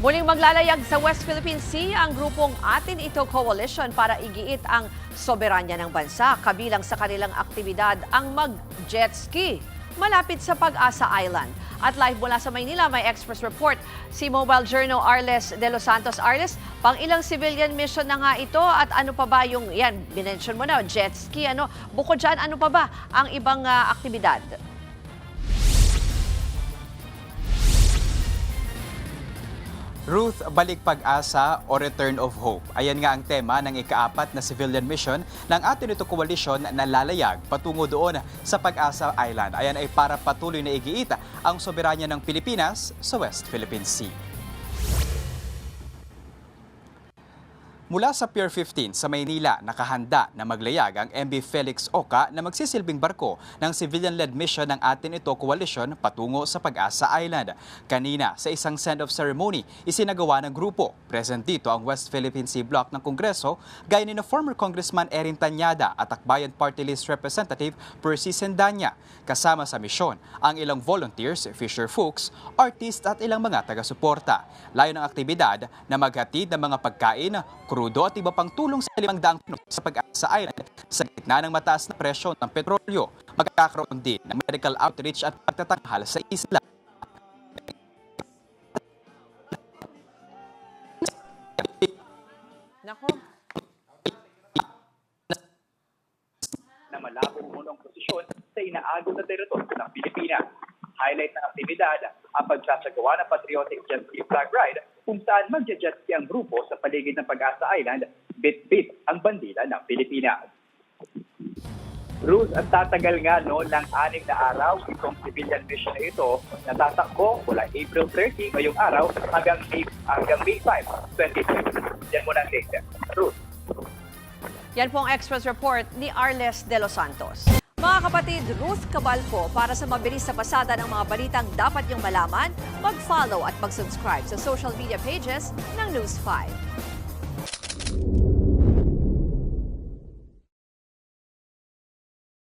Muling maglalayag sa West Philippine Sea ang grupong Atin Ito Coalition para igiit ang soberanya ng bansa. Kabilang sa kanilang aktibidad ang mag-jet ski malapit sa Pag-asa Island. At live mula sa Maynila, may Express Report si Mobile Journal Arles de los Santos. Arles, pang ilang civilian mission na nga ito at ano pa ba yung, yan, binention mo na, jet ski, ano? Bukod dyan, ano pa ba ang ibang aktibidad? Ruth, Balik Pag-asa o Return of Hope. Ayan nga ang tema ng ika-4 na civilian mission ng Atin Ito Coalition na lalayag patungo doon sa Pag-asa Island. Ayan ay para patuloy na igiit ang soberanya ng Pilipinas sa West Philippine Sea. Mula sa Pier 15 sa Maynila, nakahanda na maglayag ang MV Felix Oca na magsisilbing barko ng civilian-led mission ng Atin Ito Coalition patungo sa Pag-asa Island. Kanina, sa isang send-off ceremony, isinagawa ng grupo. Present dito ang West Philippine Sea Block ng Kongreso, gaya ni na former Congressman Erin Tanyada at Akbayan Party List Representative Percy Sendanya. Kasama sa misyon ang ilang volunteers, Fisher Folks, artists at ilang mga taga-suporta. Layo ng aktibidad na maghatid ng mga pagkain, krudo at iba pang tulong sa 500 sa Pag-asa Island sa gitna ng mataas na presyo ng petrolyo. Magkakaroon din ng medical outreach at pagtatanghal sa isla. Nako. Na malabong munong posisyon sa inaagos na teritoryo ng Pilipinas. Highlight ng aktibidad ang pagsasagawa ng patriotic jet ski flag ride kung saan magja-jet ski ang grupo sa paligid ng Pag-asa Island, bit-bit ang bandila ng Pilipinas. Ruth, at tatagal nga ng 6 na araw itong civilian mission na ito na tatakbo mula April 30 ngayong araw hanggang May 5, 2020. Yan muna ang date. Ruth. Yan po ang Express Report ni Arles de los Santos. Mga kapatid, Ruth Cabalco, para sa mabilis na pasada ng mga balitang dapat niyong malaman, mag-follow at mag-subscribe sa social media pages ng News 5.